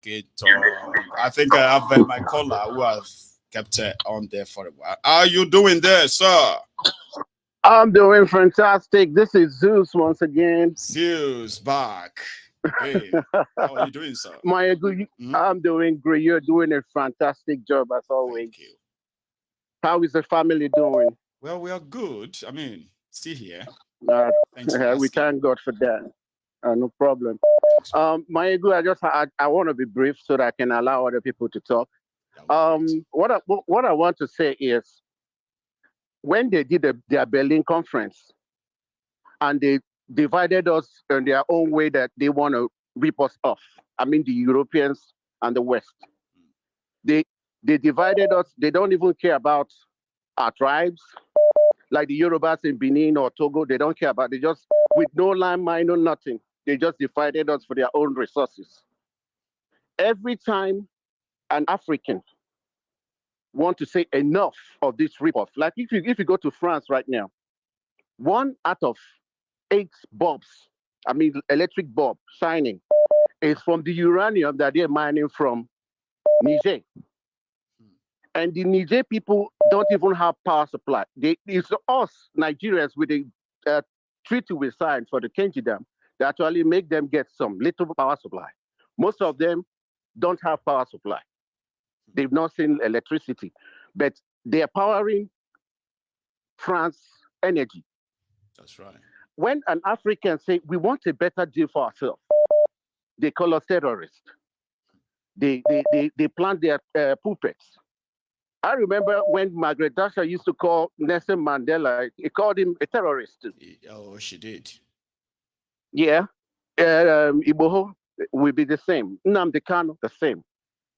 Good talk. I think I have my caller who has kept on there for a while. How are you doing there, sir? I'm doing fantastic. This is Zeus once again. Zeus back again. How are you doing, sir? I'm doing great. You're doing a fantastic job as always. Thank you. How is the family doing? Well, we are good. I mean, still here. Uh, Thanks for we asking. thank God for that. No problem. Thanks, man. I want to be brief so that I can allow other people to talk. That would be great. What I want to say is when they did their Berlin conference and they divided us in their own way that they want to rip us off. I mean, the Europeans and the West. They they divided us. They don't even care about our tribes, like the Yorubas in Benin or Togo. They don't care about. They just with no land mine, no nothing. They just divided us for their own resources. Every time an African want to say enough of this ripoff, like if you go to France right now, one out of eight bulbs, I mean electric bulb shining, is from the uranium that they're mining from Niger. And the Niger people don't even have power supply. It's us Nigerians with the uh, treaty we signed for the Kenji Dam that actually make them get some little power supply. Most of them don't have power supply. They've not seen electricity, but they are powering France energy. That's right. When an African say we want a better deal for ourselves, they call us terrorists. They plant their puppets. I remember when Margaret Thatcher used to call Nelson Mandela, he called him a terrorist. Oh, she did. Yeah. Iboho will be the same. Nnamdi Kanu, the same.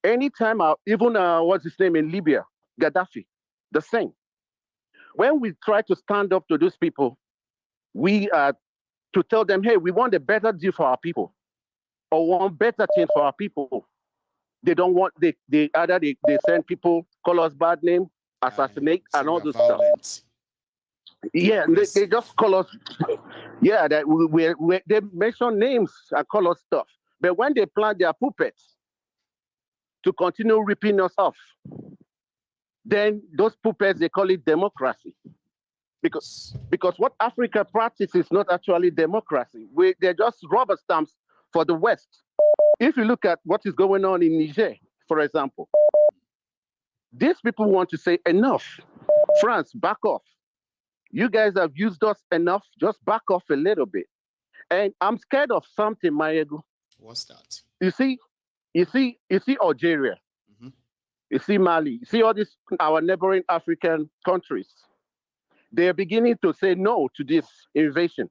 Anytime, even what's his name in Libya, Gaddafi, the same. When we try to stand up to those people, we are to tell them, hey, we want a better deal for our people or want better things for our people. They don't want, they send people, call us bad name, assassinate, Say and we all are those stuff. violent, Yeah, they aggressive. just call us, yeah, that they mention names and call us stuff. But when they plant their puppets to continue ripping us off, then those puppets, they call it democracy. Because, Yes. because what Africa practices is not actually democracy. They're just rubber stamps for the West. If you look at what is going on in Niger, for example, these people want to say enough. France, back off. You guys have used us enough. Just back off a little bit. And I'm scared of something, Mayego. What's that? You see, you see Algeria, Hmm. you see Mali, you see all these our neighboring African countries. They are beginning to say no to this invasion.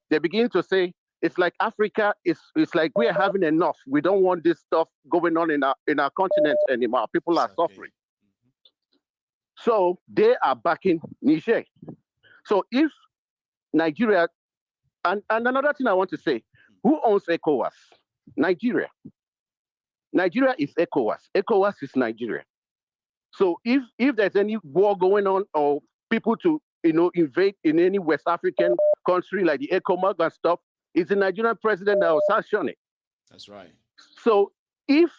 They're beginning to say it's like Africa is it's like we are having enough. We don't want this stuff going on in our continent anymore. Our people are Exactly. suffering. So they are backing Niger. So if Nigeria and another thing I want to say, who owns ECOWAS? Nigeria. Nigeria is ECOWAS. ECOWAS is Nigeria. So if there's any war going on or people to invade in any West African country like the ECOMOG and stuff, it's the Nigerian president that will sanction it. That's right. So if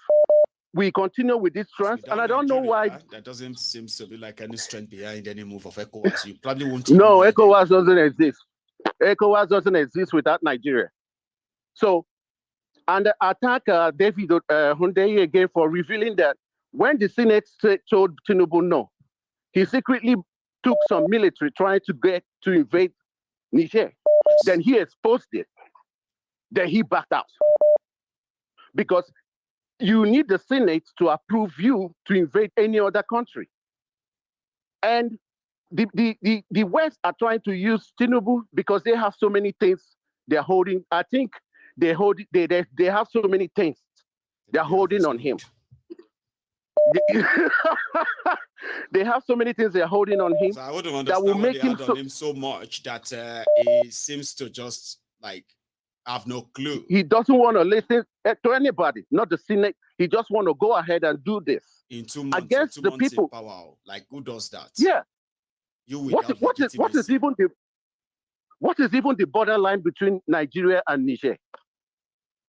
we continue with this Because trans, and without I don't know why. Nigeria, there doesn't seem to be like any strength behind any move of ECOWAS. You probably won't even No, hear them. ECOWAS doesn't exist. ECOWAS doesn't exist without Nigeria. So and attack David Hundeyi again for revealing that when the Senate told Tinubu no, he secretly took some military trying to get to invade Niger. Yes. Then he exposed it. Then he backed out because you need the Senate to approve you to invade any other country. And the West are trying to use Tinubu because they have so many things they're holding. I think they have so many things They they're don't have holding his on him. mood. They, they have so many things they're holding on him So I wouldn't that will understand why they make him had on so him so much that he seems to just like have no clue he doesn't want to listen to anybody, not the Senate. He just want to go ahead and do this in 2 months or against two the months in people. power. Like who does that? Yeah. You What without what is what is legitimacy. even the what is even the borderline between Nigeria and Niger?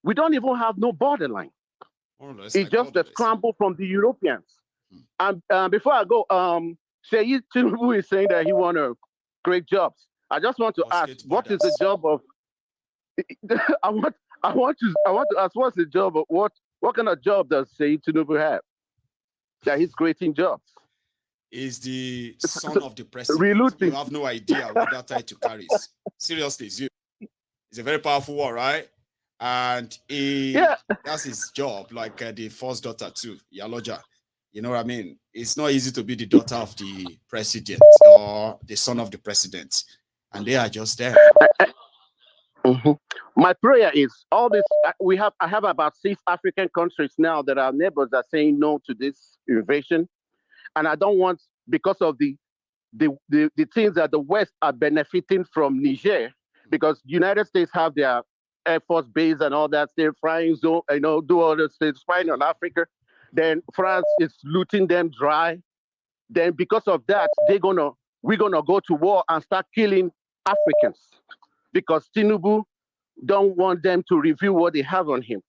We don't even have no borderline. It's like just a scramble from the Europeans. And before I go, Sheyi Tinubu is saying that he want to create jobs. I just want to ask, what is the job of? I want to ask, what's the job of what kind of job does Sheyi Tinubu have? That he's creating jobs. Is the son of the president. You have no idea what that title carries. Seriously, it's a very powerful one, right? And that's his job, like the first daughter too, Yaloja. You know what I mean? It's not easy to be the daughter of the president or the son of the president, and they are just there. My prayer is all this. I have about 6 African countries now that our neighbors are saying no to this invasion, and I don't want, because of the things that the West are benefiting from Niger, because United States have their Air Force base and all that, they're flying zone, do all the states spying on Africa. Then France is looting them dry. Then because of that, we're gonna go to war and start killing Africans because Tinubu don't want them to review what they have on him.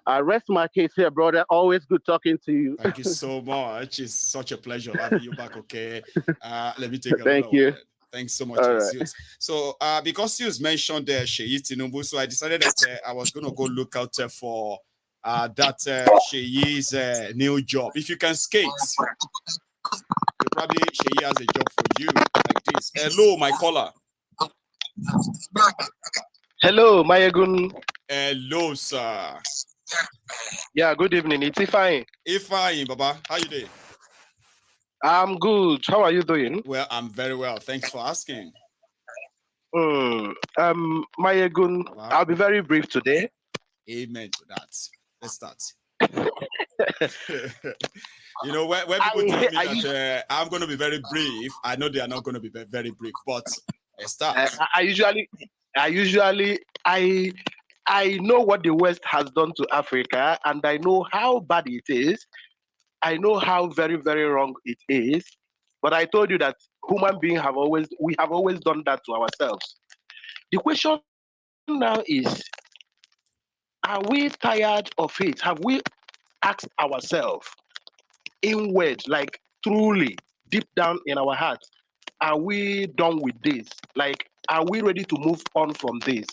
I rest my case here, brother. Always good talking to you. Thank you so much. It's such a pleasure having you back. Okay, let me take a Thank you. Thanks so much. Right. So, because you mentioned Sheyi Tinubu, so I decided that I was going to go look out for that Sheyi's new job. If you can skate, probably Sheyi has a job for you like this. Hello, my caller. Hello, Mayegun. Hello, sir. Yeah, good evening. It's Ifeanyi. Ifeanyi, Baba. How you doing? I'm good. How are you doing? Well, I'm very well. Thanks for asking. Mayegun, I'll be very brief today. Amen to that. Let's start. You know, when people tell me that I'm going to be very brief, I know they are not going to be very brief, but let's start. I know what the West has done to Africa, and I know how bad it is. I know how very, very wrong it is. But I told you that human beings have always done that to ourselves. The question now is, are we tired of it? Have we asked ourselves inward, like truly deep down in our hearts, are we done with this? Like, are we ready to move on from this?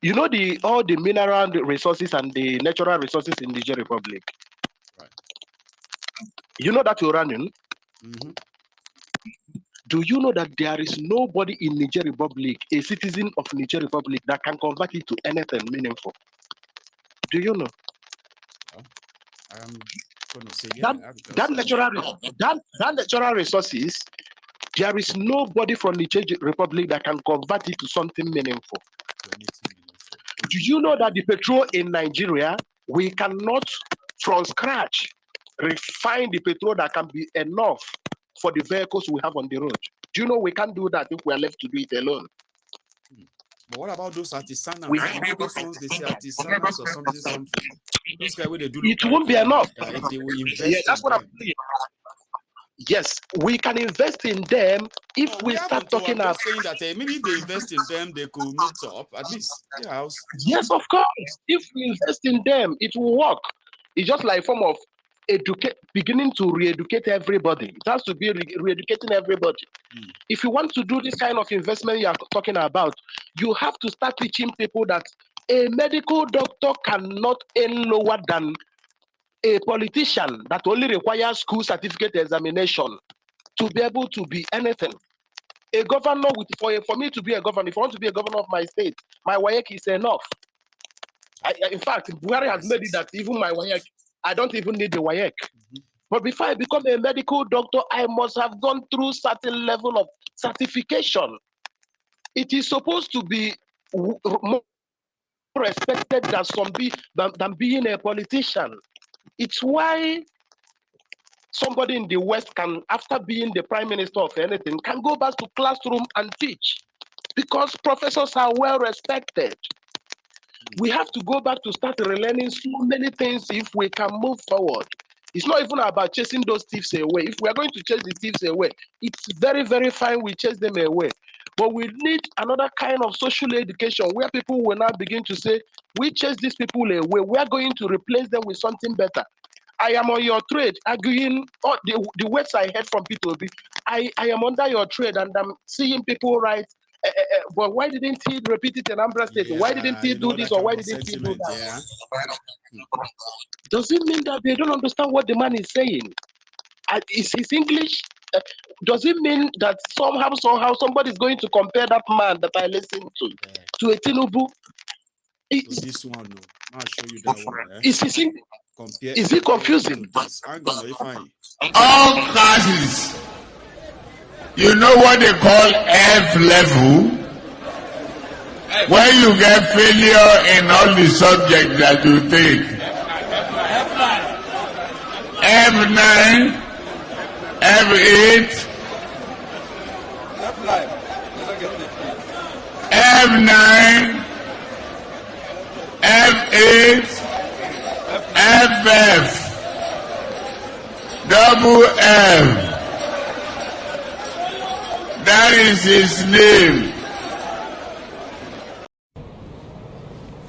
You know, all the mineral resources and the natural resources in the Niger Republic. Right. You know that uranium? Mm-hmm. Do you know that there is nobody in Niger Republic, a citizen of Niger Republic, that can convert it to anything meaningful? Do you know? Well, I'm going to say yeah. That natural resources, there is nobody from Niger Republic that can convert it to something meaningful. Do you know that the petrol in Nigeria, we cannot from scratch refine the petrol that can be enough for the vehicles we have on the road? Do you know we can't do that if we are left to do it alone? But what about those artisanals? Those ones they say artisanals or something. Those guys where they do it won't be enough. If they will invest that's what I'm saying. Yes, we can invest in them if we start talking about saying that maybe if they invest in them, they could meet up at least. Yeah. Yes, of course. If we invest in them, it will work. It's just like a form of beginning to re-educate everybody. It has to be re-educating everybody. If you want to do this kind of investment you are talking about, you have to start teaching people that a medical doctor cannot earn lower than a politician that only requires school certificate examination to be able to be anything. A governor, for me to be a governor, if I want to be a governor of my state, my WAEC is enough. In fact, Buhari has made it that even my WAEC, I don't even need the WAEC. But before I become a medical doctor, I must have gone through certain level of certification. It is supposed to be more respected than being a politician. It's why somebody in the West can, after being the prime minister of anything, can go back to classroom and teach, because professors are well respected. We have to go back to start relearning so many things if we can move forward. It's not even about chasing those thieves away. If we are going to chase the thieves away, it's very, very fine we chase them away. But we need another kind of social education where people will now begin to say, we chase these people away. We are going to replace them with something better. I am on your trade, arguing the words I heard from P2B. I am under your trade and I'm seeing people write, but why didn't he repeat it in Ambra State? Why didn't he do this or why didn't he do that? Yeah. Does it mean that they don't understand what the man is saying? Is his English? Does it mean that somehow somebody is going to compare that man that I listen to a Tinubu? So this one, no. I'll show you that one. Is it confusing? I'm gonna find all classes. You know what they call F level? When you get failure in all the subjects that you take. F9, F8, F9, F8, FF, double F. That is his name.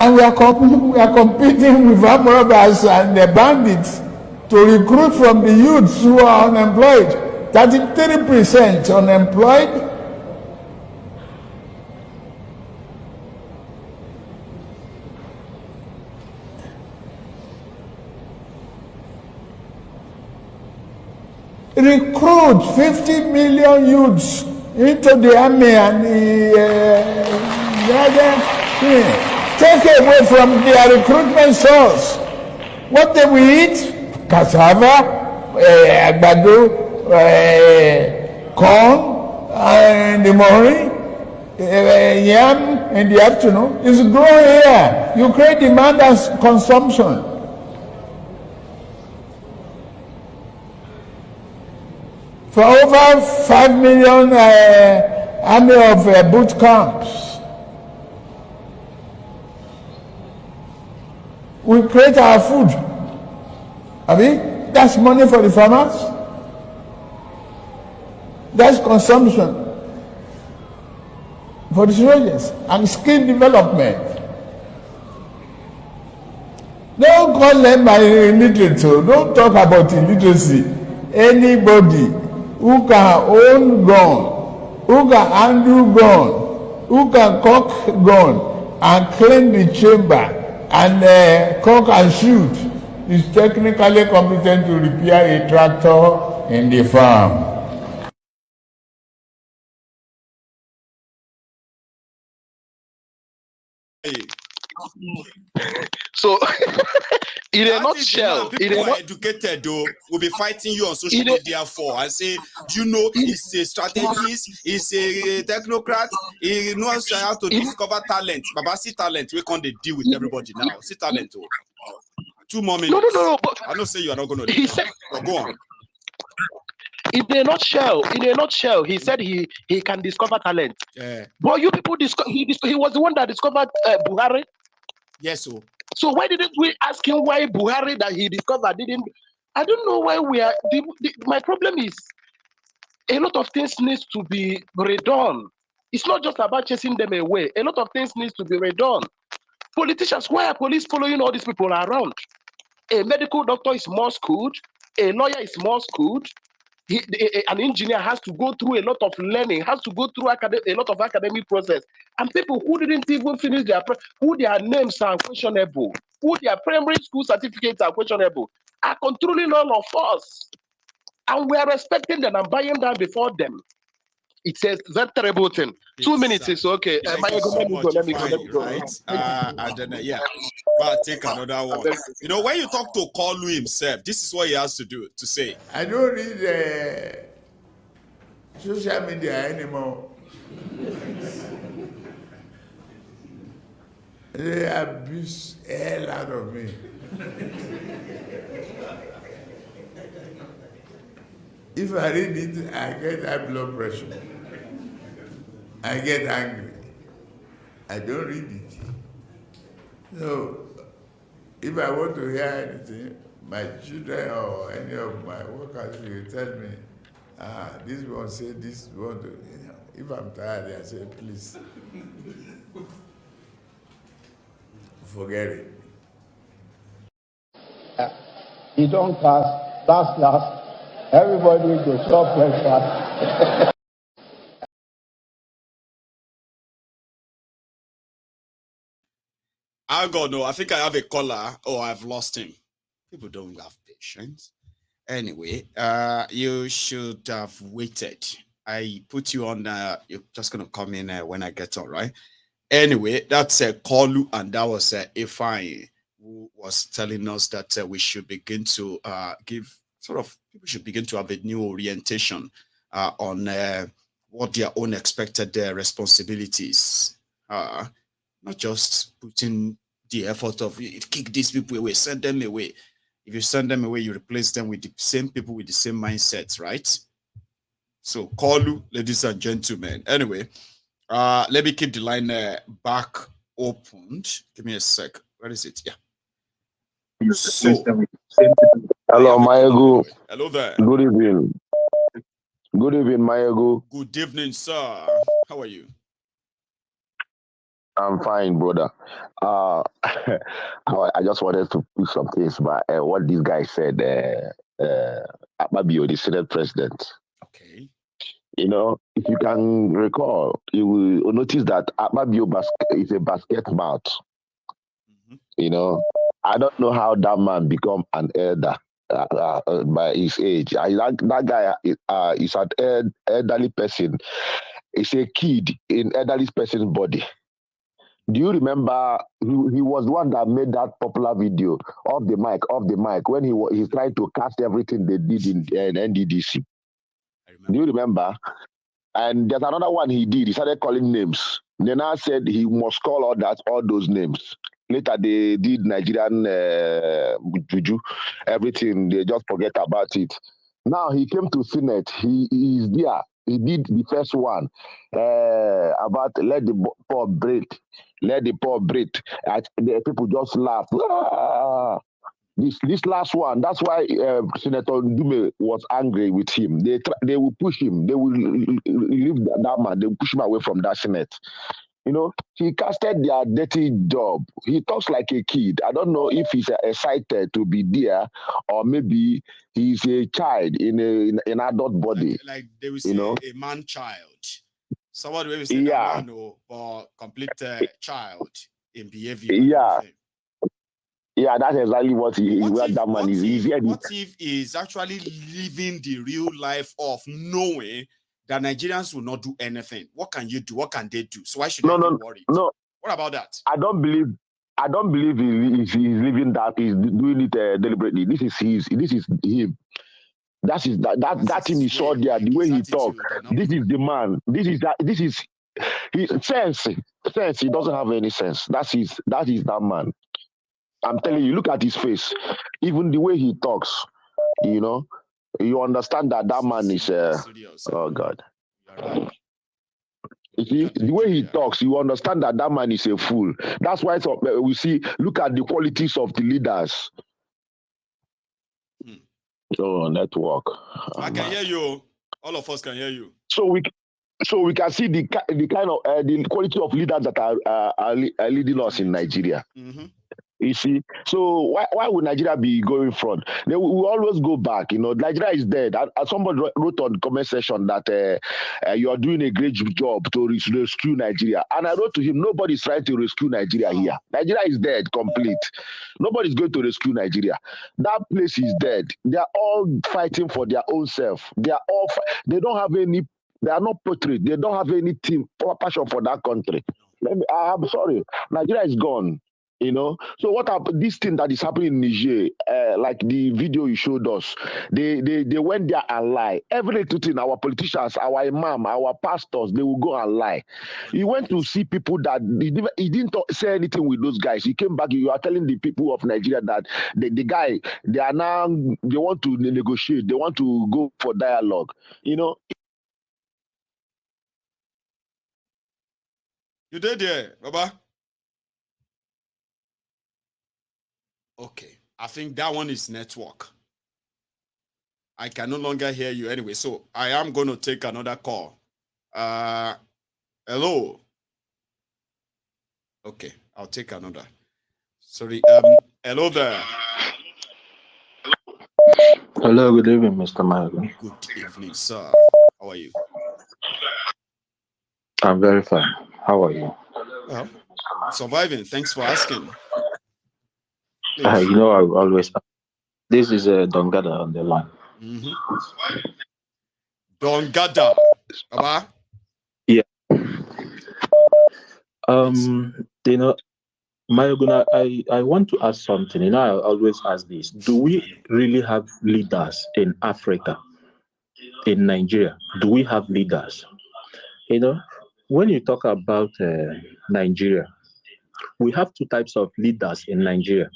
And we are competing with armed robbers and the bandits to recruit from the youths who are unemployed. 33% unemployed. Recruit 50 million youths into the army and the other thing. Take away from their recruitment source. What they will eat? Cassava, àgbàdo, corn in the morning, yam in the afternoon. It's growing here. You create demand and consumption. For over 5 million army of boot camps. We create our food. That's money for the farmers. That's consumption for the soldiers and skill development. Don't call them illiterate. Don't talk about illiteracy. Anybody who can own gun, who can handle gun, who can cock gun and clean the chamber and cock and shoot is technically competent to repair a tractor in the farm. So, in a nutshell, people are educated though will be fighting you on social media for and say, do you know he's a strategist, he's a technocrat, he knows how to discover talent. Baba, see talent, we can't deal with everybody now. See talent. 2 more minutes. No. But I don't say you are not going to do that. But go on. In a nutshell, he said he can discover talent. But you people he was the one that discovered Buhari. Yes, so. So why didn't we ask him why Buhari that he discovered didn't? I don't know why we are. My problem is a lot of things needs to be redone. It's not just about chasing them away. A lot of things needs to be redone. Politicians, why are police following all these people around? A medical doctor is more schooled. A lawyer is more schooled. An engineer has to go through a lot of learning, has to go through a lot of academic process. And people who didn't even finish who their names are questionable, who their primary school certificates are questionable, are controlling all of us. And we are respecting them and buying them before them. It's a very terrible thing. 2 minutes is okay. Let me go. Right? And then, I'll take another one. You know, when you talk to Kalu himself, this is what he has to say. I don't read social media anymore. They abuse the hell out of me. If I read it, I get high blood pressure. I get angry. I don't read it. So, if I want to hear anything, my children or any of my workers will tell me, this one say this one. If I'm tired, I say, please, forget it. He don't cast, last, everybody go chop breakfast. I don't know. I think I have a caller. Oh, I've lost him. People don't have patience. Anyway, you should have waited. I put you on. You're just gonna come in when I get on, right? Anyway, that's a Kolu, and that was Ifeanyi, who was telling us that we should begin to give people should begin to have a new orientation on what their own expected responsibilities are, not just putting the effort of kick these people away, send them away. If you send them away, you replace them with the same people with the same mindsets, right? So, Kolu, ladies and gentlemen. Anyway, let me keep the line back opened. Give me a sec. Where is it? Yeah. So, hello, Mayagu. Hello there. Good evening. Good evening, Mayagu. Good evening, sir. How are you? I'm fine, brother. I just wanted to put some things by what this guy said. Akpabio, the Senate president. Okay. You know, if you can recall, you will notice that Akpabio is a basket mouth. Mm-hmm. You know, I don't know how that man become an elder by his age. That guy is an elderly person. He's a kid in elderly person's body. Do you remember he was the one that made that popular video off the mic when he's trying to cast everything they did in NDDC? Do you remember? And there's another one he did. He started calling names. Then I said he must call all those names. Later they did Nigerian juju, everything. They just forget about it. Now he came to Senate. He is there. He did the first one about let the poor breathe. Let the poor breathe. The people just laugh. Ah! This last one, that's why Senator Dume was angry with him. They will push him. They will leave that man. They will push him away from that Senate. You know, he casted their dirty job. He talks like a kid. I don't know if he's excited to be there or maybe he's a child in an adult body. Like they will say, a man child. Somebody will say that man or complete child in behavior. Yeah. Yeah, that's exactly what that man is. What if he's actually living the real life of knowing that Nigerians will not do anything? What can you do? What can they do? So why should I be worried? No. What about that? I don't believe he's living that. He's doing it deliberately. This is him. That thing he saw there, the way he talks. This is the man. This is his sense. He doesn't have any sense. That is that man. I'm telling you, look at his face. Even the way he talks, you know, you understand that man is oh God. You see, the way he talks, you understand that man is a fool. That's why we see, look at the qualities of the leaders. Oh, network. I can hear you. All of us can hear you. So we can see the kind of the quality of leaders that are leading us in Nigeria. Mm-hmm. You see, so why would Nigeria be going front? We always go back. You know, Nigeria is dead. Somebody wrote on the comment section that you are doing a great job to rescue Nigeria, and I wrote to him, nobody's trying to rescue Nigeria here. Nigeria is dead, complete. Nobody's going to rescue Nigeria. That place is dead. They are all fighting for their own self. They don't have any. They are not portrayed. They don't have any team passion for that country. I'm sorry, Nigeria is gone. You know, so what this thing that is happening in Niger, like the video you showed us, they went there and lie. Every little thing, our politicians, our imam, our pastors, they will go and lie. He went to see people that he didn't say anything with those guys. He came back. You are telling the people of Nigeria that the guy, they want to negotiate. They want to go for dialogue. You know. You did there, Baba. Okay, I think that one is network. I can no longer hear you anyway, so I am going to take another call. Hello. Okay, I'll take another. Sorry. Hello there. Hello, good evening, Mr. Mago. Good evening, sir. How are you? I'm very fine. How are you? Well, surviving. Thanks for asking. You know, I always. This is Dongada on the line. Dongada, Baba. Yeah. You know, Mayoguna, I want to ask something. You know, I always ask this: do we really have leaders in Africa, in Nigeria? Do we have leaders? You know, when you talk about Nigeria, we have two types of leaders in Nigeria.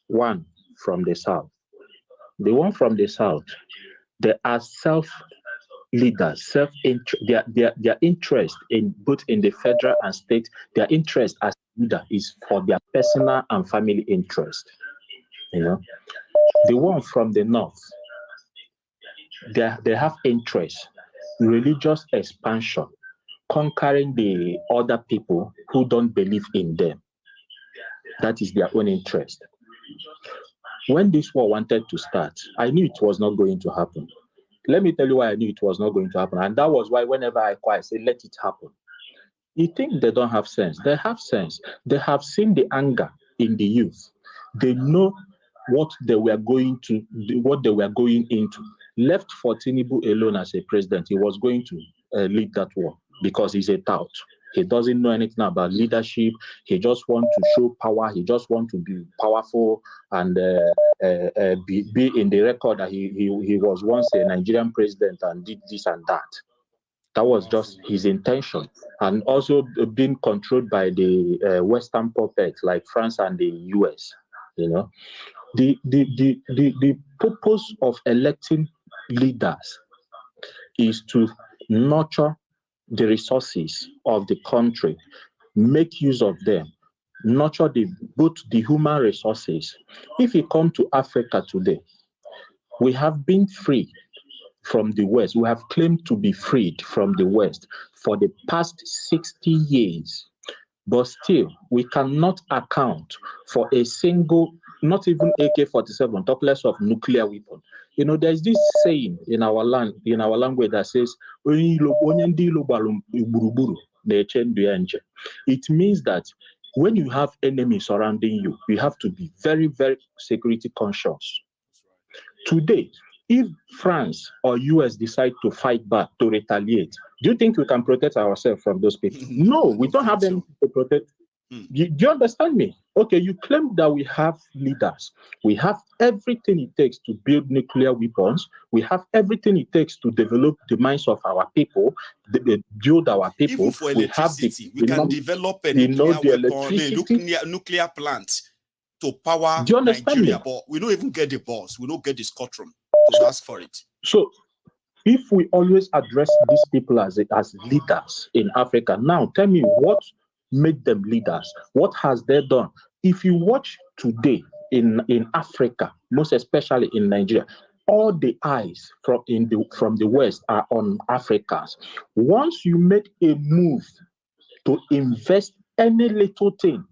One from the south. The one from the south, they are leaders, their interest in both in the federal and state, their interest as leader is for their personal and family interest. You know, the one from the north, they have interest, religious expansion, conquering the other people who don't believe in them. That is their own interest. When this war wanted to start, I knew it was not going to happen. Let me tell you why I knew it was not going to happen. And that was why whenever I cry, I say, let it happen. You think they don't have sense? They have sense. They have seen the anger in the youth. They know what they were going into. Left for Tinubu alone as a president, he was going to lead that war because he's a tout. He doesn't know anything about leadership. He just wants to show power. He just wants to be powerful and be in the record that he was once a Nigerian president and did this and that. That was just his intention. And also being controlled by the Western puppets like France and the US. You know, the purpose of electing leaders is to nurture the resources of the country, make use of them, nurture both the human resources. If you come to Africa today, we have been free from the West. We have claimed to be freed from the West for the past 60 years. But still, we cannot account for a single, not even AK-47, talk less of nuclear weapon. You know, there's this saying in our language that says, it means that when you have enemies surrounding you, you have to be very, very security conscious. Today, if France or US decide to fight back, to retaliate, do you think we can protect ourselves from those people? No, we don't have anything to protect. Do you understand me? Okay, you claim that we have leaders. We have everything it takes to build nuclear weapons. We have everything it takes to develop the minds of our people, build our people. Even for electricity, we can develop a nuclear plant to power Nigeria, but we don't even get the boss. We don't get the squadron to ask for it. So, if we always address these people as leaders in Africa, now tell me what made them leaders? What has they done? If you watch today in Africa, most especially in Nigeria, all the eyes from the West are on Africans. Once you make a move to invest any little thing,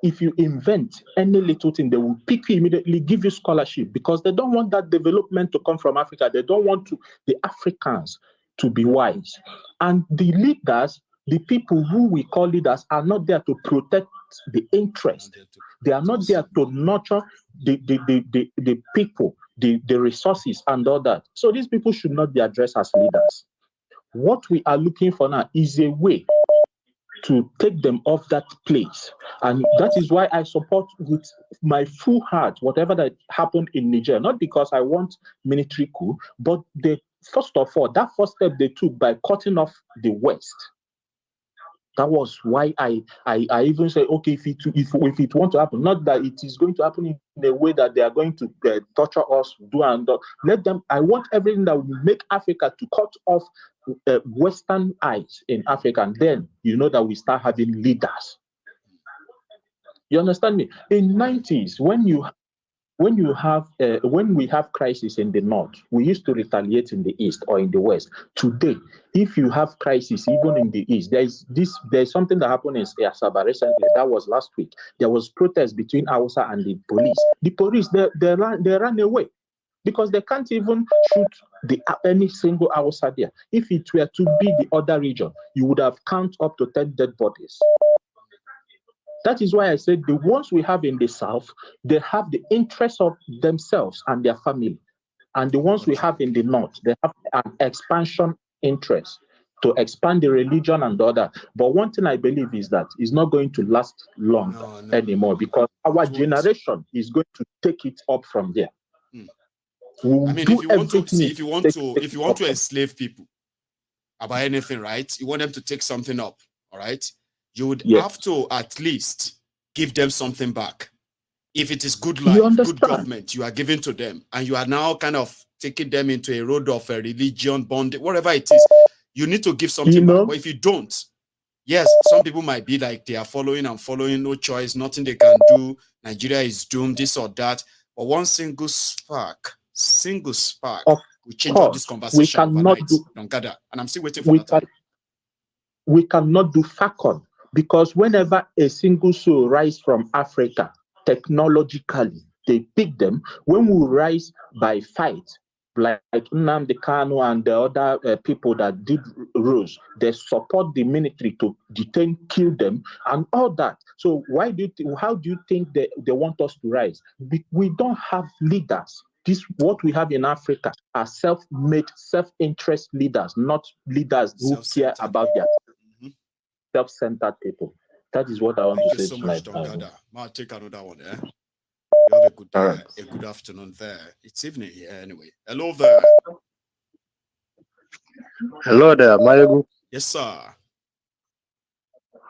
if you invent any little thing, they will pick you immediately, give you scholarship, because they don't want that development to come from Africa. They don't want the Africans to be wise. And the leaders, the people who we call leaders, are not there to protect the interest. They are not there to nurture the people, the resources and all that. So these people should not be addressed as leaders. What we are looking for now is a way to take them off that place. And that is why I support with my full heart whatever that happened in Niger. Not because I want military coup, but first of all, that first step they took by cutting off the West. That was why I even say, okay, if it want to happen, not that it is going to happen in a way that they are going to torture us, do and do. Let them. I want everything that will make Africa to cut off Western eyes in Africa, and then you know that we start having leaders. You understand me? In 90s, when you when we have crisis in the north, we used to retaliate in the east or in the west. Today, if you have crisis even in the east, there's something that happened in Asaba recently. That was last week. There was protest between Hausa and the police. The police they ran away because they can't even shoot any single Hausa there. If it were to be the other region, you would have counted up to 10 dead bodies. That is why I said the ones we have in the south, they have the interest of themselves and their family. And the ones we have in the north, they have an expansion interest to expand the religion and the other. But one thing I believe is that it's not going to last long anymore because our generation is going to take it up from there. I mean, if you want to enslave people about anything, right? You want them to take something up, all right? You would have to at least give them something back. If it is good life, good government, you are giving to them, and you are now kind of taking them into a road of a religion, bonding, whatever it is, you need to give something back. But if you don't, yes, some people might be like they are following, no choice, nothing they can do. Nigeria is doomed, this or that. But one single spark will change all this conversation overnight. Don't gather. And I'm still waiting for that time. We cannot do FACON because whenever a single soul rise from Africa, technologically, they pick them. When we rise by fight, like Nnamdi Kanu and the other people that did rose, they support the military to detain, kill them, and all that. So how do you think they want us to rise? We don't have leaders. What we have in Africa are self-made, self-interest leaders, not leaders who care about their self-centered people. That is what I want to say tonight. Thank you so much, Dongada. I'll take another one. You have a good afternoon there. It's evening here anyway. Hello there. Hello there, Mayogu. Yes, sir.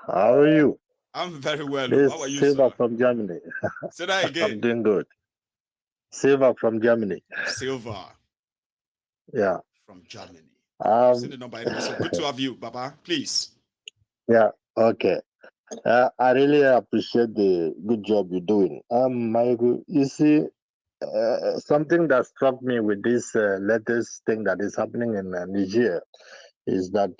How are you? I'm very well. This How are you, Silva sir? from Germany. Say that again. I'm doing good. Silva from Germany. Silva. Yeah. From Germany. I've seen the number anyway. So good to have you, Baba. Please. Yeah. Okay. I really appreciate the good job you're doing. Mayogu, you see, something that struck me with this latest thing that is happening in Niger is that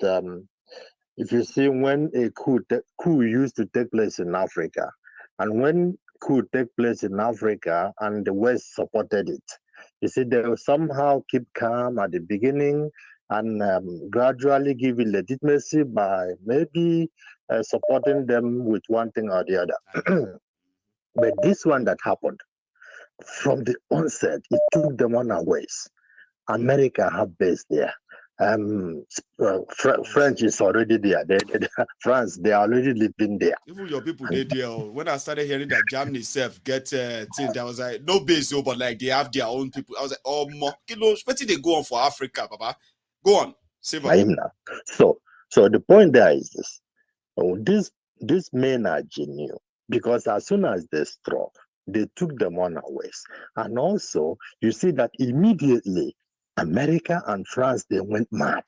if you see when a coup used to take place in Africa, and when coup take place in Africa and the West supported it, you see they will somehow keep calm at the beginning and gradually give it legitimacy by maybe supporting them with one thing or the other. But this one that happened, from the onset, it took them unawares. America have base there. French is already there. France, they are already living there. Even your people, they there. When I started hearing that Germany itself get thing, I was like, no base, but like they have their own people. I was like, oh, what did they go on for Africa, Baba? Go on, Silva. So the point there is this: these men are genuine because as soon as they struck, they took them unawares, and also you see that immediately America and France, they went mad.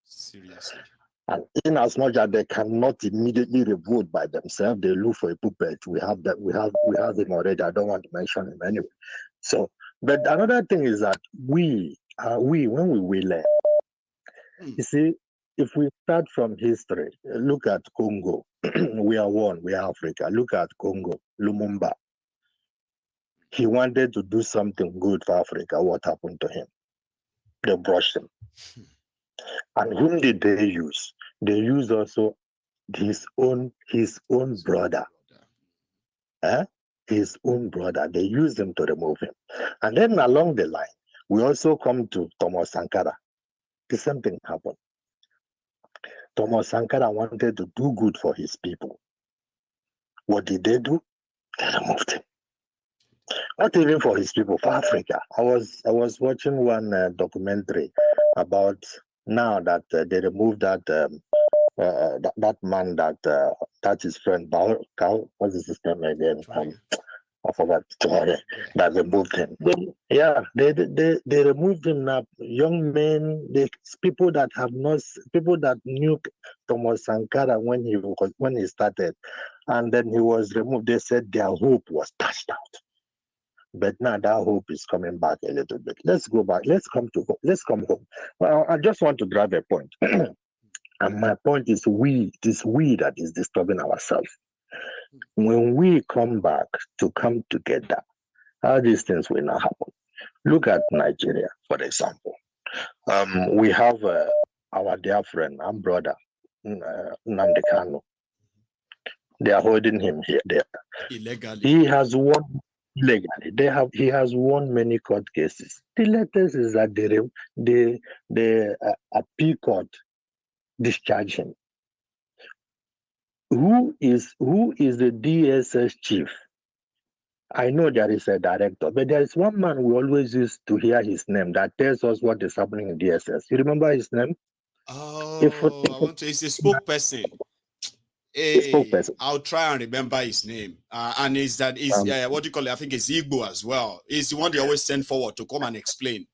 Seriously. And in as much as they cannot immediately revolt by themselves, they look for a puppet. We have that. We have him already. I don't want to mention him anyway. So, but another thing is that we when we will learn. You see, if we start from history, look at Congo. We are one. We are Africa. Look at Congo. Lumumba. He wanted to do something good for Africa. What happened to him? They brushed him. And whom did they use? They used also his own brother. His own brother. They used him to remove him. And then along the line, we also come to Thomas Sankara. The same thing happened. Thomas Sankara wanted to do good for his people. What did they do? They removed him. Not even for his people, for Africa. I was watching one documentary about now that they removed that man that's his friend. What's his name again? I forgot. That removed him. They removed him now. Young men, people that knew Thomas Sankara when he started, and then he was removed. They said their hope was dashed out. But now that hope is coming back a little bit. Let's go back. Let's come home. Well, I just want to drive a point. And my point is it is we that is disturbing ourselves. When we come back to come together, how these things will not happen. Look at Nigeria, for example. We have our dear friend and brother, Nnamdi Kanu. They are holding him here there. Illegally. He has won illegally. He has won many court cases. The latest is that the appeal court discharged him. Who is the DSS chief? I know there is a director, but there is one man we always used to hear his name that tells us what is happening in DSS. You remember his name? Oh, it's a spokesperson. I'll try and remember his name. And what do you call it? I think it's Igbo as well. He's the one they always send forward to come and explain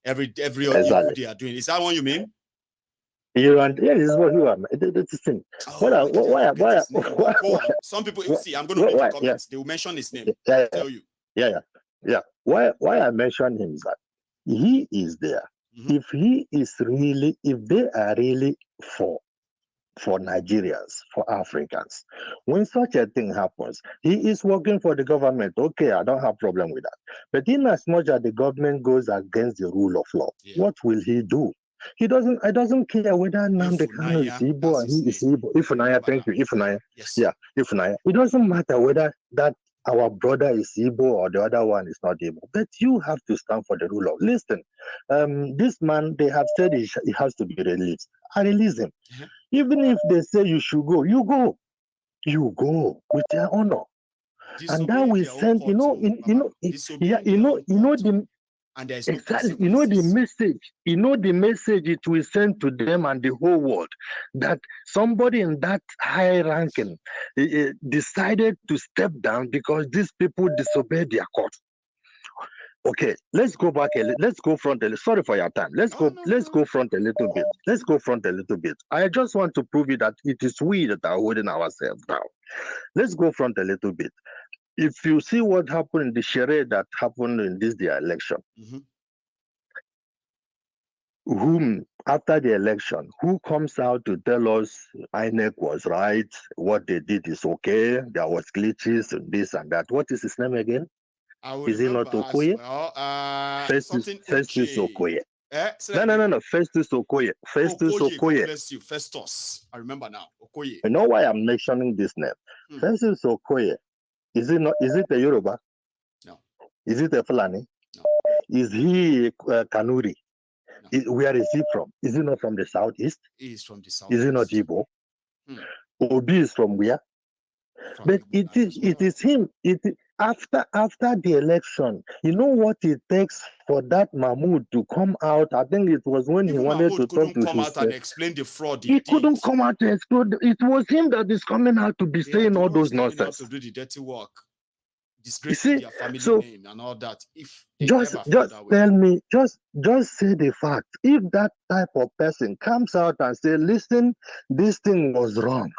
every exactly. They are doing. Is that what you mean? This is what you are. That's the thing. Why? Some people see. I'm going to read the comments. They will mention his name. I'll tell you. Yeah. Why I mention him is that he is there. Mm-hmm. If they are really for Nigerians, for Africans, when such a thing happens, he is working for the government. Okay, I don't have problem with that. But in as much as the government goes against the rule of law, what will he do? I doesn't care whether Nnamdi Kanu is Igbo or he is Igbo. Ifunanya, thank you. Ifunanya. Yes. Yeah, Ifunanya. It doesn't matter whether that our brother is Igbo or the other one is not Igbo. But you have to stand for the rule of. Listen, this man, they have said he has to be released. I release him. Mm-hmm. Even if they say you should go, you go. You go with their honor. And that we send, and there is no exactly, the message it will send to them and the whole world that somebody in that high ranking decided to step down because these people disobeyed their court. Okay, let's go back. Let's go front. Sorry for your time. Let's go front a little bit. Let's go front a little bit. I just want to prove it that it is we that are holding ourselves down. Let's go front a little bit. If you see what happened in the charade that happened in this election, whom after the election, who comes out to tell us INEC was right, what they did is okay, there was glitches and this and that. What is his name again? Is it not Okoye? Well, Festus Okoye. No. Festus Okoye. God bless you. Festus. I remember now. Okoye. You know why I'm mentioning this name? Festus Okoye. Is it a Yoruba? No. Is it a Fulani? No. Is he Kanuri? No. Where is he from? Is he not from the southeast? He is from the southeast. Is he not Igbo? Obi is from where? But it is him. After the election, you know what it takes for that Mahmoud to come out? I think it was when he wanted to talk to come out and explain the fraud. He couldn't come out to explain. It was him that is coming out to be saying all those nonsense. To do the dirty work, disgracing their family name and all that. If just tell me, just say the fact. If that type of person comes out and say, "Listen, this thing was wrong.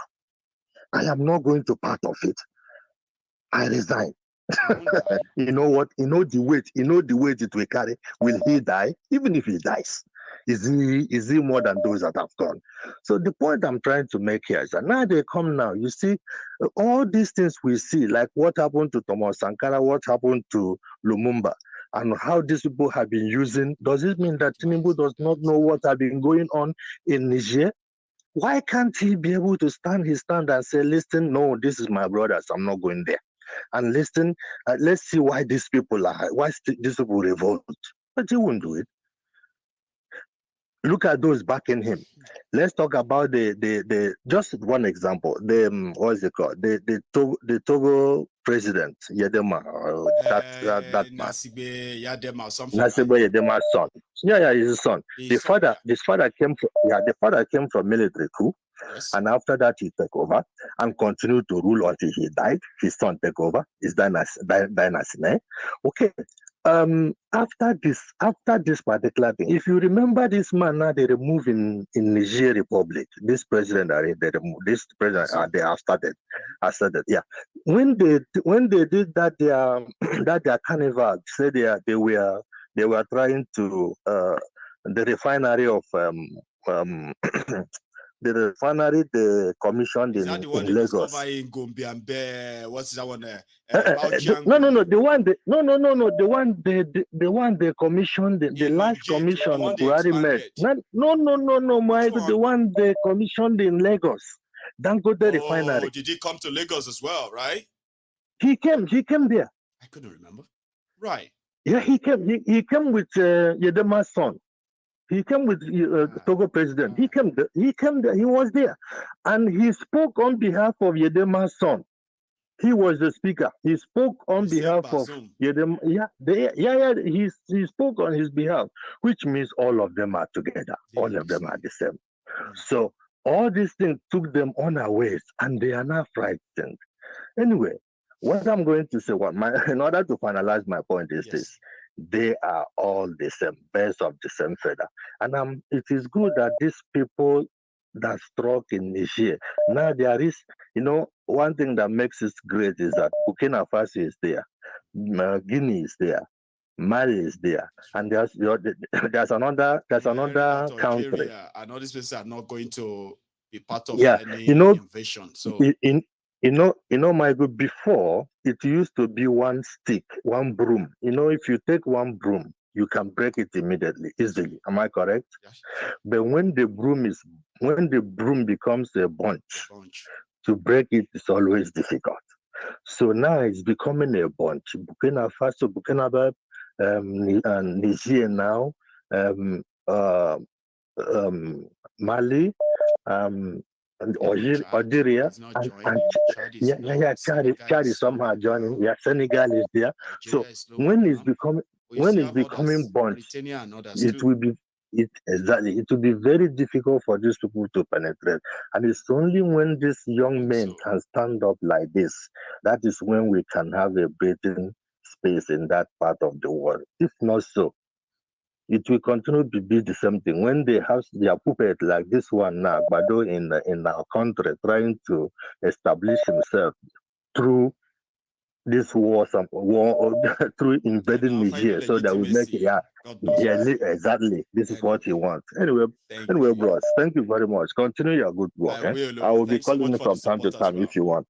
I am not going to part of it. I resign." You know what? You know the weight it will carry. Will he die? Even if he dies, is he more than those that have gone? So the point I'm trying to make here is that now they come now. You see, all these things we see, like what happened to Thomas Sankara, what happened to Lumumba, and how these people have been using. Does it mean that Tinubu does not know what has been going on in Niger? Why can't he be able to stand his stand and say, "Listen, no, this is my brothers. I'm not going there." And listen, let's see why these people revolt. But he won't do it. Look at those backing him. Let's talk about the just one example. What is it called? The Togo president Yedema, that man. Nasibe Yadema, something. Nasibe Yedema's son. Yeah, his son. The father came from military coup. Yes. And after that, he took over and continued to rule until he died. His son took over. His dynasty. Okay. After this particular thing, if you remember this man now they remove in Niger Republic, this president they remove this president they have started. Yeah. When they did that their that their carnival, say they were trying to the refinery of the refinery they commissioned Is that the one they Lagos. discover in Gombe and Bear? What's that one? No, the one they the one they commissioned the last commission Buhari made. No, Michael, the one they commissioned in Lagos. Dangote refinery. Did he come to Lagos as well, right? He came there. I couldn't remember. Right. Yeah, he came with Yedema's son. He came with Togo president. He came there. He was there, and he spoke on behalf of Yedema's son. He was the speaker. He spoke on behalf of Yedema. He spoke on his behalf, which means all of them are together. All of them are the same. So all these things took them unawares, and they are now frightened. Anyway, what I'm going to say, in order to finalize my point is this: they are all the same, birds of the same feather. And it is good that these people that struck in Niger, now there is, one thing that makes it great is that Burkina Faso is there, Guinea is there, Mali is there, and there's another country. I know these places are not going to be part of any invasion. So Michael, before it used to be one stick, one broom. If you take one broom, you can break it immediately, easily. Am I correct? Yes. But when the broom becomes a bunch, to break it is always difficult. So now it's becoming a bunch. Burkina Faso, Burkina Faso, Niger now, Mali, Algeria, Chad is somehow joining. Yeah, Senegal is there. So when it's becoming bunch, it will be very difficult for these people to penetrate. And it's only when these young men can stand up like this, that is when we can have a breathing space in that part of the world. If not so, it will continue to be the same thing. When they have their puppet like this one now, Bado in our country, trying to establish himself through this war through invading Niger, so that we make it. Exactly. This is what he wants. Anyway, bros, thank you very much. Continue your good work. I will be calling you from time to time if you want.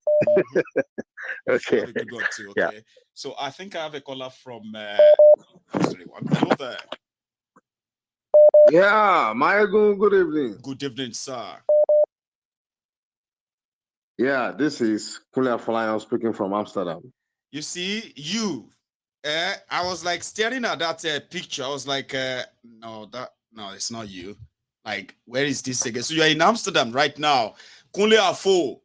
Okay. Good work too. Okay. Yeah. So I think I have a caller from. Hello there. Yeah, Michael, good evening. Good evening, sir. Yeah, this is Kulia Falayan speaking from Amsterdam. You see, I was like staring at that picture. I was like, no, it's not you. Like, where is this again? So you're in Amsterdam right now. Kulia Afo.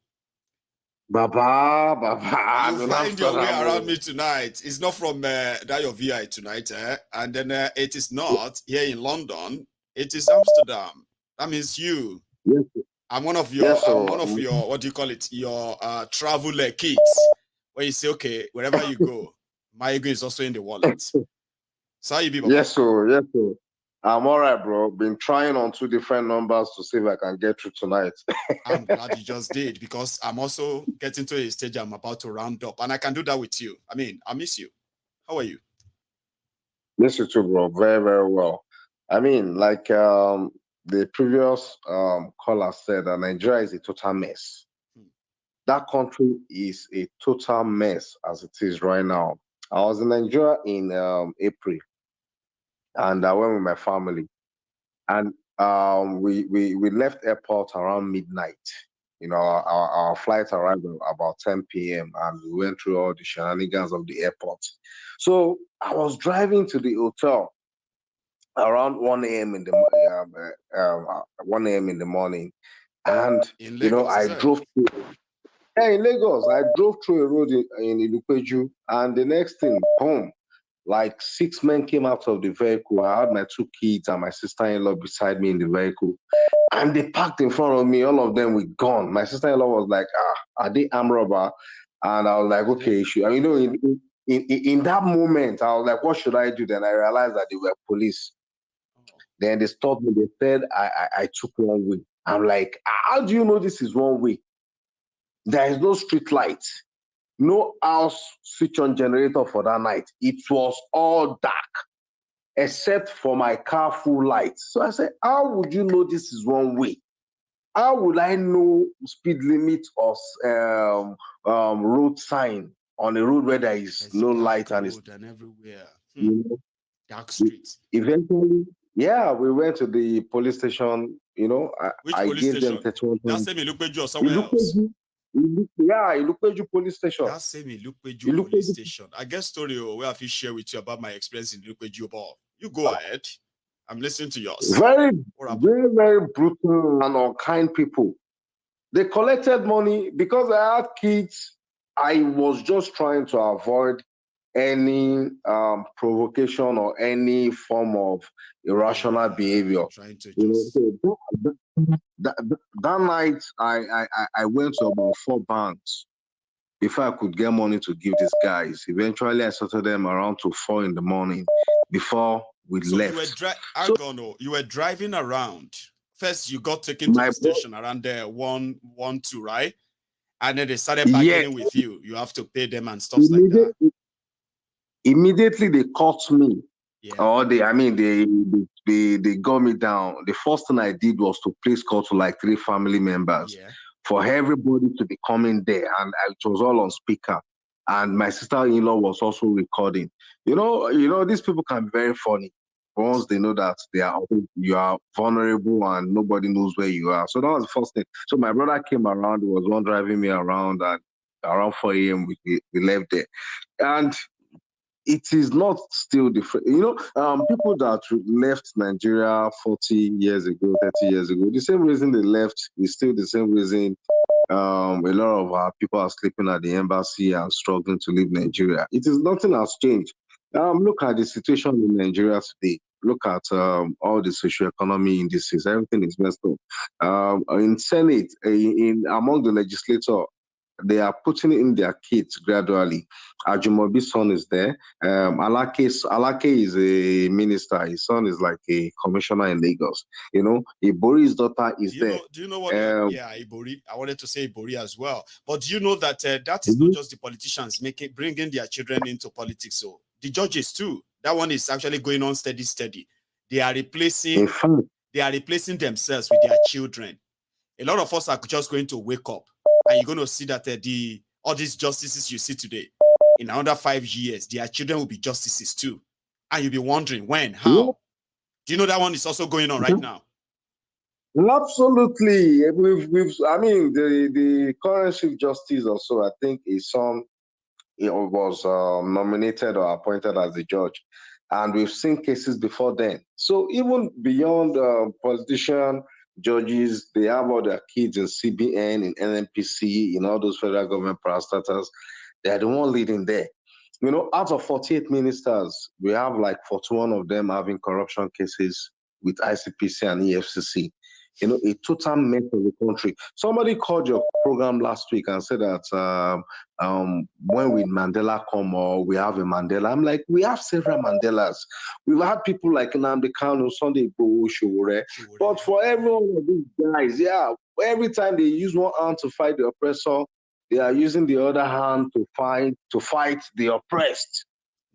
Baba. You find your way around me tonight. It's not from that your VI tonight, and then it is not here in London. It is Amsterdam. That means you. Yes. I'm one of your. What do you call it? Your travel kits. Where you say, okay, wherever you go, my ego is also in the wallet. So how you be, Baba? Yes, sir. I'm all right, bro. Been trying on 2 different numbers to see if I can get through tonight. I'm glad you just did, because I'm also getting to a stage I'm about to round up, and I can do that with you. I mean, I miss you. How are you? Miss you too, bro. Very, very well. I mean, like the previous caller said, Nigeria is a total mess. That country is a total mess as it is right now. I was in Nigeria in April, and I went with my family, and we left airport around midnight. Our flight arrived about 10 p.m. and we went through all the shenanigans of the airport. So I was driving to the hotel around 1 a.m. in the morning, and Lagos, I drove through. Yeah, in Lagos, I drove through a road in Ilupeju, and the next thing, boom, like 6 men came out of the vehicle. I had my 2 kids and my sister-in-law beside me in the vehicle, and they parked in front of me. All of them were gone. My sister-in-law was like, "Are they armed robber?" And I was like, "Okay, sure." in that moment, I was like, what should I do? Then I realized that they were police. Then they stopped me. They said I took one way. I'm like, how do you know this is one way? There is no street light, no house switch on generator for that night. It was all dark, except for my car full light. So I said, how would you know this is one way? How would I know speed limit or road sign on a road where there is no light and it's everywhere? You know, dark streets. Eventually, yeah, we went to the police station. You know, Which I police gave station? them Tetuan. That same Ilupeju or somewhere else? Ilupeju police station. That same Ilupeju police station. I guess story where I feel share with you about my experience in Ilupeju. You go ahead. I'm listening to yours. Very, very brutal and unkind people. They collected money because I had kids. I was just trying to avoid any provocation or any form of irrational behavior. Trying to that night, I went to about 4 banks before I could get money to give these guys. Eventually, I sorted them around to 4 in the morning before we left. You were driving around. First, you got taken to the station around there 112, right? And then they started bargaining with you. You have to pay them and stuff like that. Immediately they caught me. Yeah. Or they got me down. The first thing I did was to place call to like 3 family members for everybody to be coming there, and it was all on speaker. And my sister-in-law was also recording. You know, these people can be very funny once they know that you are vulnerable and nobody knows where you are. So that was the first thing. So my brother came around. He was one driving me around, and around 4 a.m. we left there, and it is not still different. You know, people that left Nigeria 40 years ago, 30 years ago, the same reason they left is still the same reason a lot of our people are sleeping at the embassy and struggling to leave Nigeria. Nothing has changed. Look at the situation in Nigeria today. Look at all the socio-economy indices. Everything is messed up. In Senate, among the legislature, they are putting in their kids gradually. Ajumobi's son is there. Alake is a minister. His son is like a commissioner in Lagos. You know, Ibori's daughter is there. Do you know what? Ibori. I wanted to say Ibori as well. But do you know that that is not just the politicians bringing their children into politics? So the judges too. That one is actually going on steady. They are replacing. They are replacing themselves with their children. A lot of us are just going to wake up. And you're going to see that all these justices you see today, in another 5 years, their children will be justices too. And you'll be wondering when, how. Do you know that one is also going on right now? Absolutely. I mean, the current Chief Justice also, I think his son was nominated or appointed as the judge. And we've seen cases before then. So even beyond politician, judges, they have all their kids in CBN, in NNPC, in all those federal government parastatals. They're the one leading there. You know, out of 48 ministers, we have like 41 of them having corruption cases with ICPC and EFCC. You know, a total mess of the country. Somebody called your program last week and said that when will Mandela come or we have a Mandela? I'm like, we have several Mandelas. We've had people like Nnamdi Kanu, Sunday Igboho, Sowore. But for every one of these guys, every time they use one hand to fight the oppressor, they are using the other hand to fight the oppressed.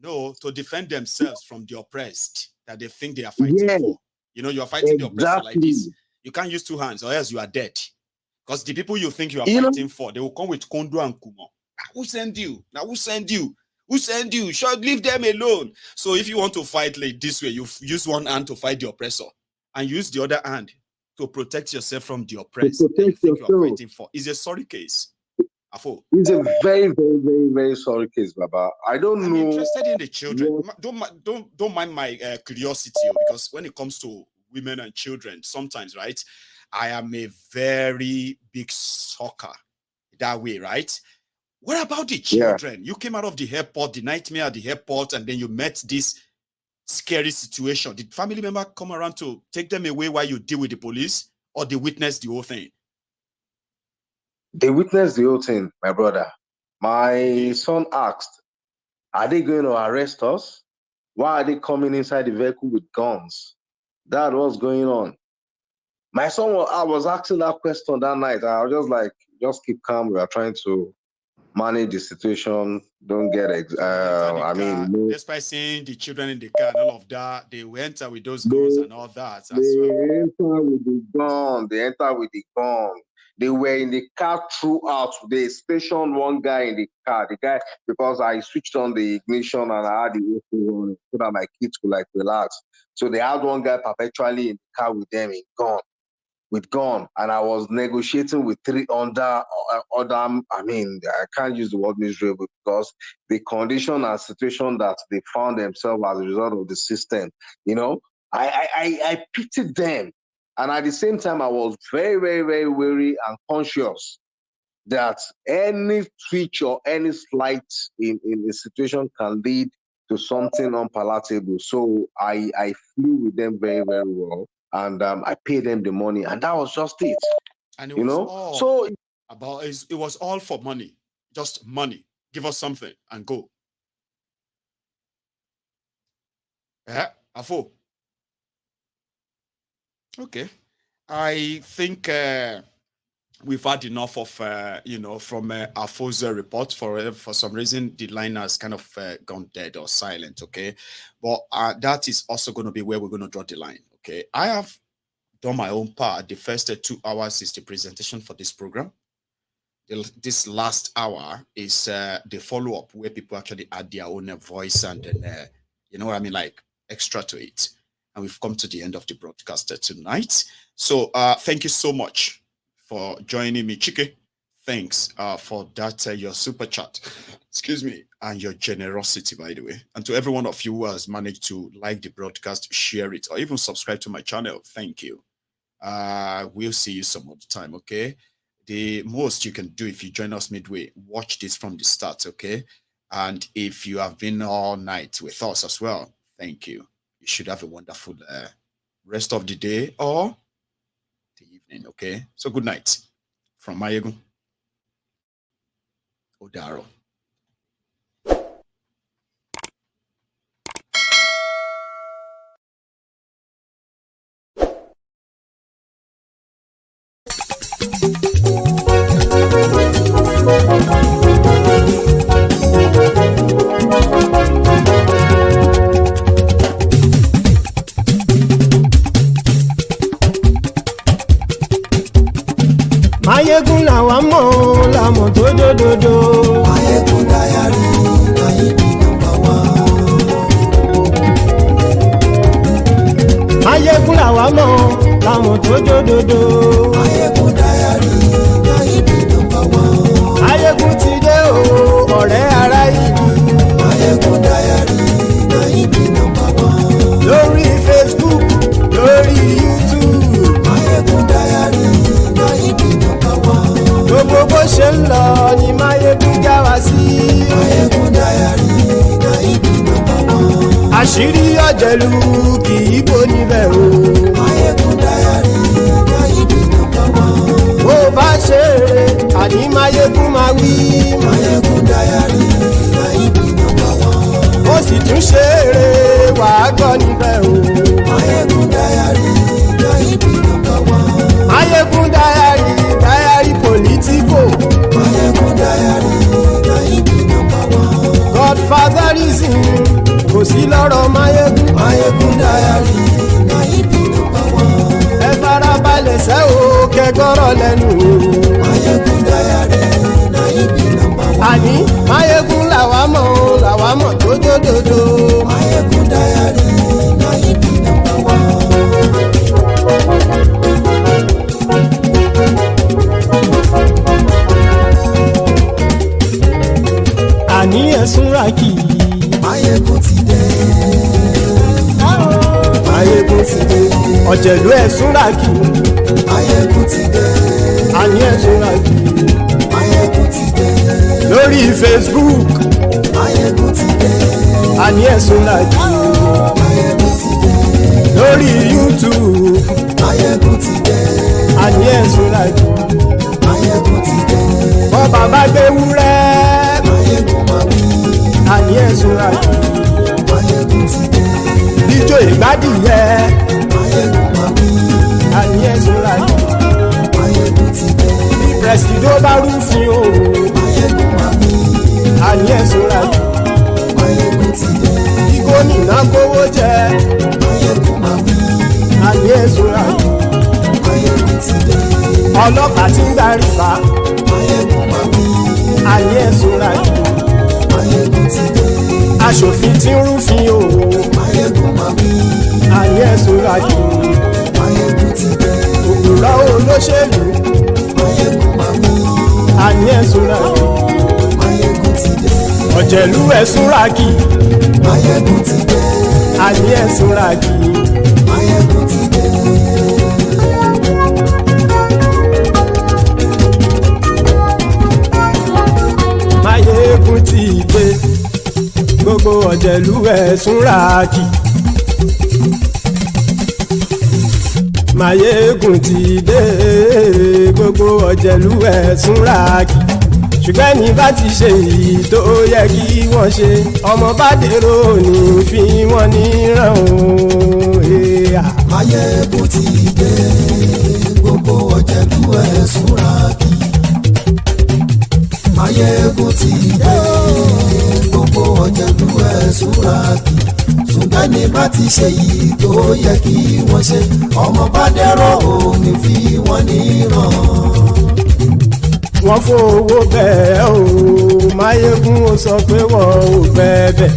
No, to defend themselves from the oppressed that they think they are fighting for. You know, you are fighting the oppressor like this. You can't use 2 hands or else you are dead. Because the people you think you are fighting for, they will come with Kondo and Kumo. Who sent you? Now who sent you? Who sent you? Should leave them alone. So if you want to fight like this way, you use one hand to fight the oppressor and use the other hand to protect yourself from the oppressed that you think you are fighting for. It's a sorry case. Afo. It's a very, very, very, very sorry case, Baba. I'm interested in the children. Don't mind my curiosity, because when it comes to women and children, sometimes, right, I am a very big sucker that way, right? What about the children? You came out of the airport, the nightmare at the airport, and then you met this scary situation. Did family member come around to take them away while you deal with the police, or they witnessed the whole thing? They witnessed the whole thing, my brother. My son asked, Are they going to arrest us? Why are they coming inside the vehicle with guns? That was going on. My son, I was asking that question that night. I was just like, just keep calm. We are trying to manage the situation. Don't get despite seeing the children in the car and all of that, they went with those guns and all that. They enter with the gun. They enter with the gun. They were in the car throughout. They stationed one guy in the car. The guy, because I switched on the ignition and I had the AC on so that my kids could like relax. So they had one guy perpetually in the car with them with gun, and I was negotiating with 3 other. I mean, I can't use the word miserable because the condition and situation that they found themselves as a result of the system, you know, I pitied them. And at the same time, I was very, very, very wary and conscious that any twitch or any slight in a situation can lead to something unpalatable. So I flew with them very, very well. And I paid them the money, and that was just it. And it was all it was all for money, just money. Give us something and go. Yeah, Afo. Okay, I think we've had enough of from Afo's report. For some reason, the line has kind of gone dead or silent. Okay, but that is also going to be where we're going to draw the line. Okay, I have done my own part. The first 2 hours is the presentation for this program. This last hour is the follow-up where people actually add their own voice and then, you know what I mean, like extra to it. And we've come to the end of the broadcast tonight. So thank you so much for joining me, Chike. Thanks for that, your super chat, excuse me, and your generosity, by the way. And to every one of you who has managed to like the broadcast, share it, or even subscribe to my channel, thank you. We'll see you some other time, okay? The most you can do if you join us midway, watch this from the start, okay? And if you have been all night with us as well, thank you. You should have a wonderful rest of the day or the evening, okay? So good night from Mayegun. Odaro. Mayegun làwa mọ̀ làmọ̀ tó dòdòdò. Mayegun Diary Nayibi #1. Mayegun làwa mọ̀ làmọ̀ tó dòdòdò. Mayegun Diary Nayibi #1. Mayegun ti dé o ọ̀rẹ́ ara ìlú. Mayegun Diary Nayibi #1. Lórí Facebook, lórí YouTube. Mayegun Diary Nayibi #1. Gbogbo bó ṣe ń lọ ni Mayegun já wa sí. Mayegun Diary Nayibi #1. Àṣírí ọ̀jẹ̀lú kì í bò níbẹ̀ o. Mayegun Diary Nayibi #1. Bó bá ṣe eré àní Mayegun máa wí. Mayegun Diary Nayibi #1. Ó sì tún ṣe eré wàá gbọ́ níbẹ̀ o. Mayegun Diary Nayibi #1. Mayegun Diary political. Mayegun Diary Nayibi #1. Godfatherism kò sí lọ́rọ̀ Mayegun. Mayegun Diary Nayibi #1. Ẹ farabalẹ̀ sẹ́ o kẹgọ́rọ̀ lẹ́nu o. Mayegun Diary Nayibi #1. Àní Mayegun làwa mọ̀ tó dòdòdò. Mayegun Diary Nayibi #1. Àní ẹ̀sùn ràkì. Mayegun ti dé. Mayegun ti dé. Ọ̀jẹ̀lú ẹ̀sùn ràkì. Mayegun ti dé. Àní ẹ̀sùn ràkì. Mayegun ti dé. Lórí Facebook. Mayegun ti dé. Àní ẹ̀sùn ràkì. Mayegun ti dé. Lórí YouTube. Mayegun ti dé. Àní ẹ̀sùn ràkì. Mayegun ti dé. Bọ́ bàbá gbé wúrẹ́. Mayegun máa wí. àní ẹ̀sùn rájì. Máyégún ti dé. Ijó ìgbádìyẹ. Máyégún máa wí. Àní ẹ̀sùn rájì. Máyégún ti dé. Bí pẹ̀sìdó bá rúfin o. Máyégún máa wí. Àní ẹ̀sùn rájì. Máyégún ti dé. Bí gómìnà kówó jẹ. Máyégún máa wí. Àní ẹ̀sùn rájì. Máyégún ti dé. Ọlọ́pàá tí ń darí bá. Máyégún máa wí. Àní ẹ̀sùn rájì. Máyégún ti dé. Aṣòfin tí ń rúfin o. Máyégún máa wí. Àní ẹ̀sùn rájì. Máyégún ti dé. Òpùrọ́ olóṣèlú. Máyégún máa wí. Àní ẹ̀sùn rájì. Máyégún ti dé. Ọ̀jẹ̀lú ẹ̀sùn rájì. Máyégún ti dé. Àní ẹ̀sùn rájì. Máyégún ti dé. Máyégún ti dé. Gbogbo ọ̀jẹ̀lú ẹ̀sùn rájì. Máyégún ti dé. Gbogbo ọ̀jẹ̀lú ẹ̀sùn rájì. Ṣùgbọ́n ní bá ti ṣe èyí tó yẹ kí wọ́n ṣe, ọmọ bá dèrò ní fi wọ́n níran o. Máyégún ti dé. Gbogbo ọ̀jẹ̀lú ẹ̀sùn rájì. Máyégún ti dé. Gbogbo ọ̀jẹ̀lú ẹ̀sùn rájì. Ṣùgbọ́n ní bá ti ṣe èyí tó yẹ kí wọ́n ṣe, ọmọ bá dèrò ní fi wọ́n níran. Wọ́n fowó bẹ́ẹ̀ o, Máyégún ó sọ pé wọ́n ò bẹ́ẹ̀.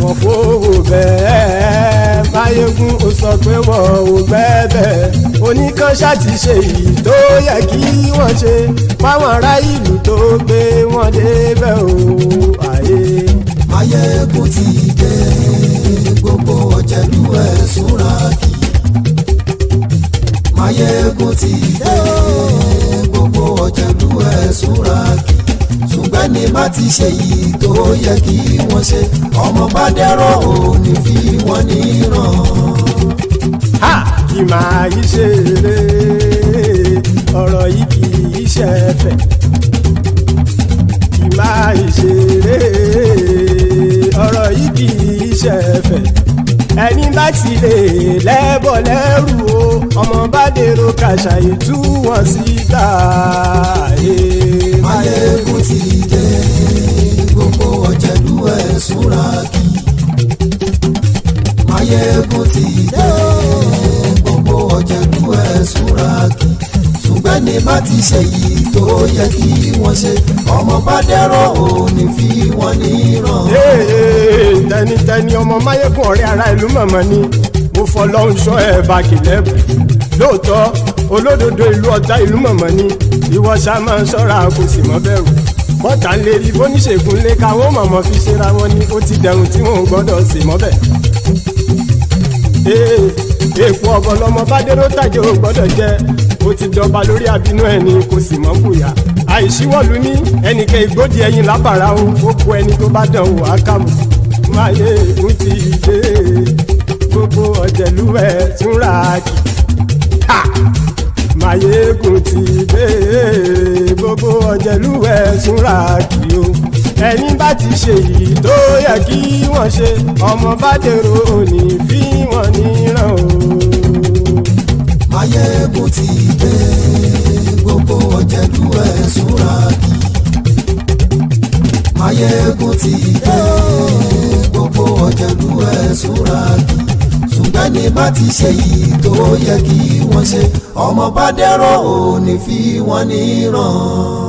Wọ́n fowó bẹ́ẹ̀, Máyégún ó sọ pé wọ́n ò bẹ́ẹ̀. Oníkan ṣáàtì ṣe èyí tó yẹ kí wọ́n ṣe, fáwọn ará ìlú tó gbé wọn débẹ̀ o. Máyégún ti dé. Gbogbo ọ̀jẹ̀lú ẹ̀sùn rájì. Máyégún ti dé. Gbogbo ọ̀jẹ̀lú ẹ̀sùn rájì. Ṣùgbọ́n ní bá ti ṣe yìí tó yẹ kí wọ́n ṣe, ọmọ bá dẹ́rọ̀ ò ní fi wọ́n níran. Kì máa yí ṣeré, ọ̀rọ̀ yìí kì í ṣẹ̀fẹ̀. Kì máa yí ṣeré, ọ̀rọ̀ yìí kì í ṣẹ̀fẹ̀. Ẹni bá ti lè lẹ́bọ̀ lẹ́rù o, ọmọ bá dèrò kàṣà ìtú wọn síta. Máyégún ti dé. Gbogbo ọ̀jẹ̀lú ẹ̀sùn rájì. Máyégún ti dé. Gbogbo ọ̀jẹ̀lú ẹ̀sùn rájì. Ṣùgbọ́n ní bá ti ṣe yìí tó yẹ kí wọ́n ṣe, ọmọ bá dẹ́rọ̀ ò ní fi wọ́n níran. Tẹnitẹni ọmọ Máyégún ọ̀rẹ́ ara ìlú mọ̀mọ́ ni mo fọlọ́hún ṣọ́ ẹ̀ bá kìlẹ́bù. Lóòótọ́ olódodo ìlú ọ̀tá ìlú mọ̀mọ́ ni ìwọ ṣá máa ń ṣọ́ra kò sì mọ́ bẹ̀rù. Bọ́tà ń lérí bóníṣègùn lé káwọn mọ̀mọ́ fi ṣera wọn ni ó ti dẹrùn tí wọn ò gbọ́dọ̀ sì mọ́ bẹ̀. Èèpo ọ̀bọ lọmọ bá dérò tàjẹ́ ò gbọ́dọ̀ jẹ́, ó ti dọba lórí abínú ẹni kò sì mọ́ bùyà. Àìsíwọ̀lú ní ẹnìkẹ́ ìgbódì ẹyin lábàrá o, ó kó ẹni tó bá dán o àkàmù. Máyégún ti dé. Gbogbo ọ̀jẹ̀lú ẹ̀sùn rájì. Máyégún ti dé. Gbogbo ọ̀jẹ̀lú ẹ̀sùn rájì o. Ẹni bá ti ṣe yìí tó yẹ kí wọ́n ṣe, ọmọ bá dèrò ní fi wọ́n níran o. Máyégún ti dé. Gbogbo ọ̀jẹ̀lú ẹ̀sùn rájì. Máyégún ti dé. Gbogbo ọ̀jẹ̀lú ẹ̀sùn rájì. Ṣùgbọ́n ní bá ti ṣe yìí tó yẹ kí wọ́n ṣe, ọmọ bá dẹ́rọ̀ ò ní fi wọ́n níran.